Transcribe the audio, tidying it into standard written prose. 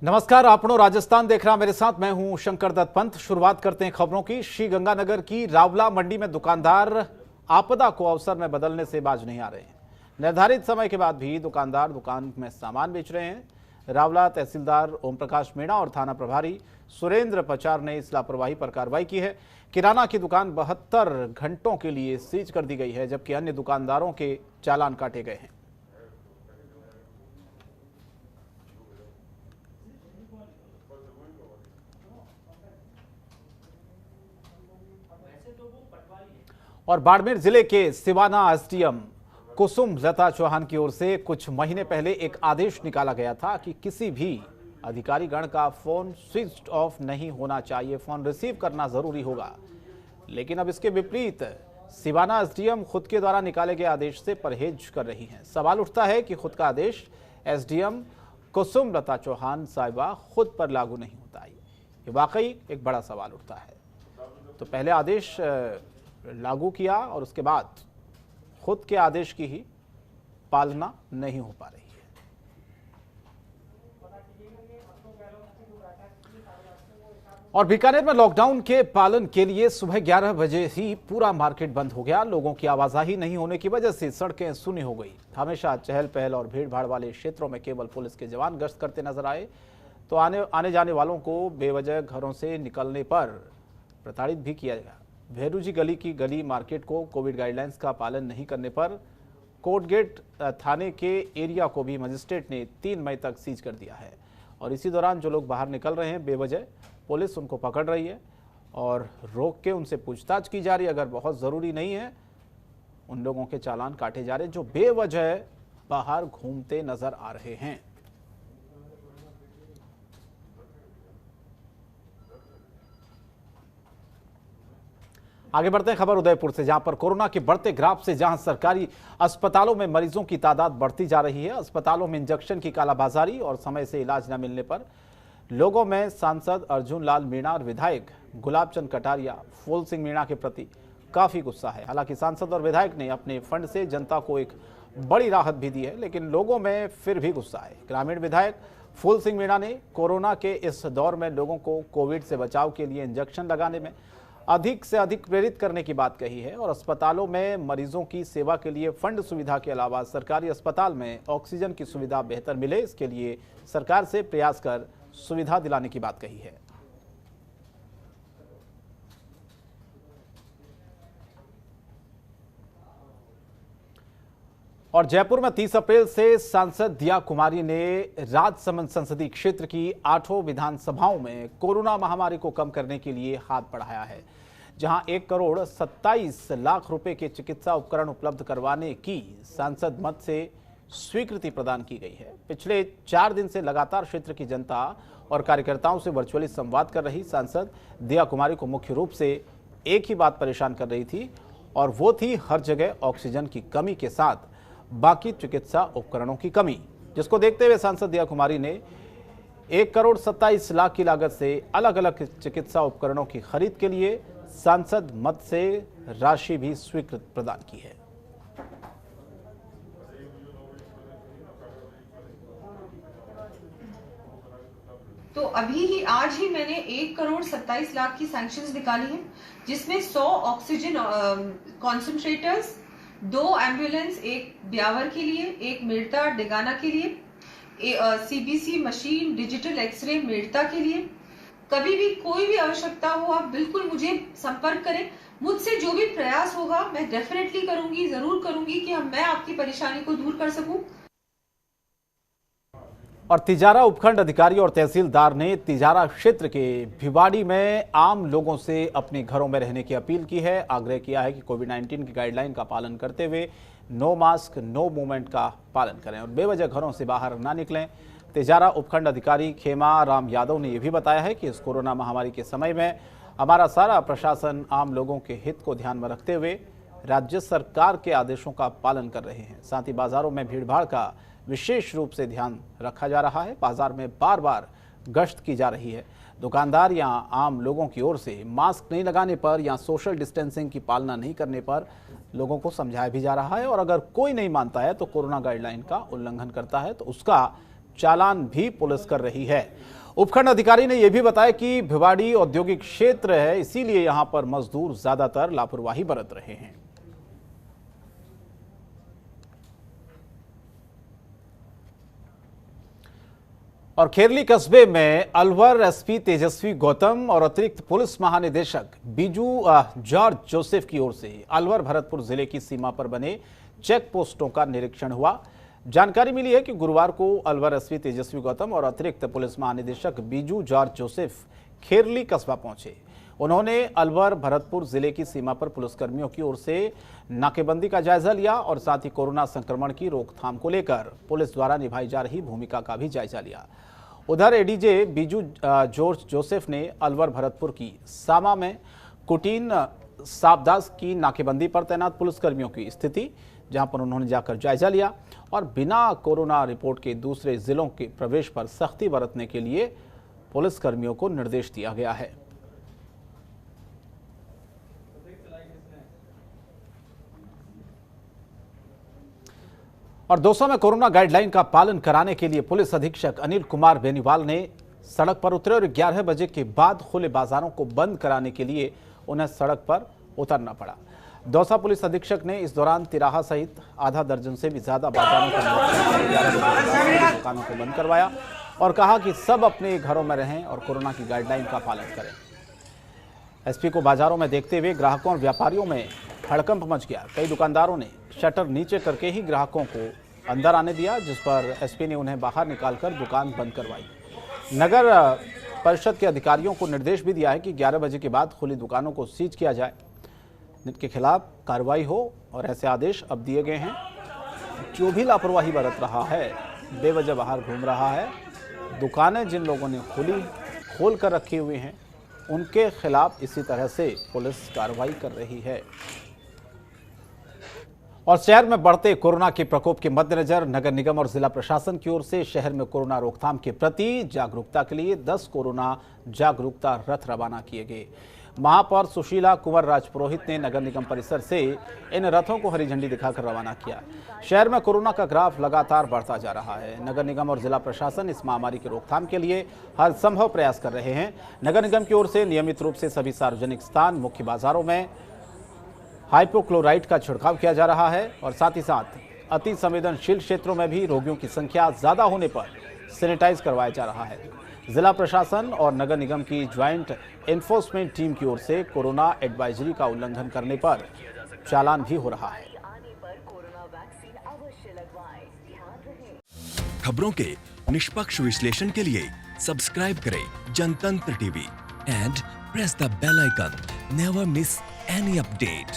नमस्कार, आपनो राजस्थान देख रहा मेरे साथ मैं हूं शंकर दत्त पंत। शुरुआत करते हैं खबरों की। श्री गंगानगर की रावला मंडी में दुकानदार आपदा को अवसर में बदलने से बाज नहीं आ रहे हैं। निर्धारित समय के बाद भी दुकानदार दुकान में सामान बेच रहे हैं। रावला तहसीलदार ओम प्रकाश मीणा और थाना प्रभारी सुरेंद्र पचार ने इस लापरवाही पर कार्रवाई की है। किराना की दुकान 72 घंटों के लिए सीज कर दी गई है, जबकि अन्य दुकानदारों के चालान काटे गए हैं। और बाड़मेर जिले के सिवाना एसडीएम कुसुम लता चौहान की ओर से कुछ महीने पहले एक आदेश निकाला गया था कि किसी भी अधिकारी गण का फोन स्विच ऑफ नहीं होना चाहिए, फोन रिसीव करना जरूरी होगा। लेकिन अब इसके विपरीत सिवाना एसडीएम खुद के द्वारा निकाले गए आदेश से परहेज कर रही हैं। सवाल उठता है कि खुद का आदेश एसडीएम कुसुम लता चौहान साहिबा खुद पर लागू नहीं होता। ये वाकई एक बड़ा सवाल उठता है। तो पहले आदेश लागू किया और उसके बाद खुद के आदेश की ही पालना नहीं हो पा रही है। और बीकानेर में लॉकडाउन के पालन के लिए सुबह 11 बजे ही पूरा मार्केट बंद हो गया। लोगों की आवाजाही नहीं होने की वजह से सड़कें सुनी हो गई। हमेशा चहल पहल और भीड़ भाड़ वाले क्षेत्रों में केवल पुलिस के जवान गश्त करते नजर आए, तो आने जाने वालों को बेवजह घरों से निकलने पर प्रताड़ित भी किया गया। भेरूजी गली की गली मार्केट को कोविड गाइडलाइंस का पालन नहीं करने पर कोटगेट थाने के एरिया को भी मजिस्ट्रेट ने 3 मई तक सीज कर दिया है। और इसी दौरान जो लोग बाहर निकल रहे हैं बेवजह, पुलिस उनको पकड़ रही है और रोक के उनसे पूछताछ की जा रही है। अगर बहुत ज़रूरी नहीं है, उन लोगों के चालान काटे जा रहे हैं जो बेवजह बाहर घूमते नजर आ रहे हैं। आगे बढ़ते हैं खबर उदयपुर से, जहां पर कोरोना के बढ़ते ग्राफ से जहां सरकारी अस्पतालों में मरीजों की तादाद बढ़ती जा रही है, अस्पतालों में इंजेक्शन की कालाबाजारी और समय से इलाज न मिलने पर लोगों में सांसद अर्जुन लाल मीणा और विधायक गुलाब चंद कटारिया फूल सिंह मीणा के प्रति काफी गुस्सा है। हालांकि सांसद और विधायक ने अपने फंड से जनता को एक बड़ी राहत भी दी है, लेकिन लोगों में फिर भी गुस्सा है। ग्रामीण विधायक फूल सिंह मीणा ने कोरोना के इस दौर में लोगों को कोविड से बचाव के लिए इंजेक्शन लगाने में अधिक से अधिक प्रेरित करने की बात कही है। और अस्पतालों में मरीजों की सेवा के लिए फंड सुविधा के अलावा सरकारी अस्पताल में ऑक्सीजन की सुविधा बेहतर मिले, इसके लिए सरकार से प्रयास कर सुविधा दिलाने की बात कही है। और जयपुर में 30 अप्रैल से सांसद दिया कुमारी ने राजसमंद संसदीय क्षेत्र की 8 विधानसभाओं में कोरोना महामारी को कम करने के लिए हाथ बढ़ाया है, जहां 1,27,00,000 रुपए के चिकित्सा उपकरण उपलब्ध करवाने की सांसद मत से स्वीकृति प्रदान की गई है। पिछले 4 दिन से लगातार क्षेत्र की जनता और कार्यकर्ताओं से वर्चुअली संवाद कर रही सांसद दिया कुमारी को मुख्य रूप से एक ही बात परेशान कर रही थी, और वो थी हर जगह ऑक्सीजन की कमी के साथ बाकी चिकित्सा उपकरणों की कमी, जिसको देखते हुए सांसद दिया कुमारी ने 1,27,00,000 की लागत से अलग अलग चिकित्सा उपकरणों की खरीद के लिए सांसद मत से राशि भी स्वीकृत प्रदान की है। तो आज ही मैंने 1,27,00,000 की सैंक्शंस निकाली हैं, जिसमें 100 ऑक्सीजन कॉन्सेंट्रेटर्स, 2 एम्बुलेंस, एक ब्यावर के लिए, एक मेड़ता डेगाना के लिए, CBC machine, digital x ray Merta के लिए। कभी भी कोई भी आवश्यकता हो आप बिल्कुल मुझे संपर्क करें। मुझसे जो भी प्रयास होगा मैं डेफिनेटली करूंगी, जरूर करूंगी कि मैं आपकी परेशानी को दूर कर सकूं। और तिजारा उपखंड अधिकारी और तहसीलदार ने तिजारा क्षेत्र के भिवाड़ी में आम लोगों से अपने घरों में रहने की अपील की है। आग्रह किया है कि कोविड-19 की गाइडलाइन का पालन करते हुए नो मास्क नो मूवमेंट का पालन करें और बेवजह घरों से बाहर ना निकलें। तिजारा उपखंड अधिकारी खेमा राम यादव ने यह भी बताया है कि इस कोरोना महामारी के समय में हमारा सारा प्रशासन आम लोगों के हित को ध्यान में रखते हुए राज्य सरकार के आदेशों का पालन कर रहे हैं। साथ ही बाजारों में भीड़भाड़ का विशेष रूप से ध्यान रखा जा रहा है। बाजार में बार बार गश्त की जा रही है। दुकानदार या आम लोगों की ओर से मास्क नहीं लगाने पर या सोशल डिस्टेंसिंग की पालना नहीं करने पर लोगों को समझाया भी जा रहा है, और अगर कोई नहीं मानता है तो कोरोना गाइडलाइन का उल्लंघन करता है तो उसका चालान भी पुलिस कर रही है। उपखंड अधिकारी ने यह भी बताया कि भिवाड़ी औद्योगिक क्षेत्र है, इसीलिए यहां पर मजदूर ज्यादातर लापरवाही बरत रहे हैं। और खेरली कस्बे में अलवर एसपी तेजस्वी गौतम और अतिरिक्त पुलिस महानिदेशक बीजू जॉर्ज जोसेफ की ओर से अलवर भरतपुर जिले की सीमा पर बने चेक पोस्टों का निरीक्षण हुआ। जानकारी मिली है कि गुरुवार को अलवर एसपी तेजस्वी गौतम और अतिरिक्त पुलिस महानिदेशक बीजू जॉर्ज जोसेफ खेरली कस्बा पहुंचे। उन्होंने अलवर भरतपुर जिले की सीमा पर पुलिसकर्मियों की ओर से नाकेबंदी का जायजा लिया और साथ ही कोरोना संक्रमण की रोकथाम को लेकर पुलिस द्वारा निभाई जा रही भूमिका का भी जायजा लिया। उधर एडीजे बीजू जॉर्ज जोसेफ ने अलवर भरतपुर की सामा में कुटीन साबदास की नाकेबंदी पर तैनात पुलिसकर्मियों की स्थिति, जहां पर उन्होंने जाकर जायजा लिया और बिना कोरोना रिपोर्ट के दूसरे जिलों के प्रवेश पर सख्ती बरतने के लिए पुलिसकर्मियों को निर्देश दिया गया है। और दौसा में कोरोना गाइडलाइन का पालन कराने के लिए पुलिस अधीक्षक अनिल कुमार बेनीवाल ने सड़क पर उतरे और 11 बजे के बाद खुले बाजारों को बंद कराने के लिए उन्हें सड़क पर उतरना पड़ा। दौसा पुलिस अधीक्षक ने इस दौरान तिराहा सहित आधा दर्जन से भी ज्यादा बाजारों को दुकानों को बंद करवाया और कहा कि सब अपने घरों में रहें और कोरोना की गाइडलाइन का पालन करें। एसपी को बाजारों में देखते हुए ग्राहकों और व्यापारियों में हड़कंप मच गया। कई दुकानदारों ने शटर नीचे करके ही ग्राहकों को अंदर आने दिया, जिस पर एसपी ने उन्हें बाहर निकालकर दुकान बंद करवाई। नगर परिषद के अधिकारियों को निर्देश भी दिया है कि 11 बजे के बाद खुली दुकानों को सीज किया जाए, जिनके खिलाफ कार्रवाई हो और ऐसे आदेश अब दिए गए हैं। जो भी लापरवाही बरत रहा है, बेवजह बाहर घूम रहा है, दुकानें जिन लोगों ने खोल कर रखी हुई हैं, उनके खिलाफ इसी तरह से पुलिस कार्रवाई कर रही है। और शहर में बढ़ते कोरोना के प्रकोप के मद्देनजर नगर निगम और जिला प्रशासन की ओर से शहर में कोरोना रोकथाम के प्रति जागरूकता के लिए 10 कोरोना जागरूकता रथ रवाना किए गए। महापौर सुशीला कुंवर राजपुरोहित ने नगर निगम परिसर से इन रथों को हरी झंडी दिखाकर रवाना किया। शहर में कोरोना का ग्राफ लगातार बढ़ता जा रहा है। नगर निगम और जिला प्रशासन इस महामारी की रोकथाम के लिए हर संभव प्रयास कर रहे हैं। नगर निगम की ओर से नियमित रूप से सभी सार्वजनिक स्थान, मुख्य बाजारों में हाइपोक्लोराइड का छिड़काव किया जा रहा है और साथ ही साथ अति संवेदनशील क्षेत्रों में भी रोगियों की संख्या ज्यादा होने पर सैनिटाइज करवाया जा रहा है। जिला प्रशासन और नगर निगम की ज्वाइंट एनफोर्समेंट टीम की ओर से कोरोना एडवाइजरी का उल्लंघन करने पर चालान भी हो रहा है। खबरों के निष्पक्ष विश्लेषण के लिए सब्सक्राइब करें Jantantra TV and press the bell icon. Never miss any update.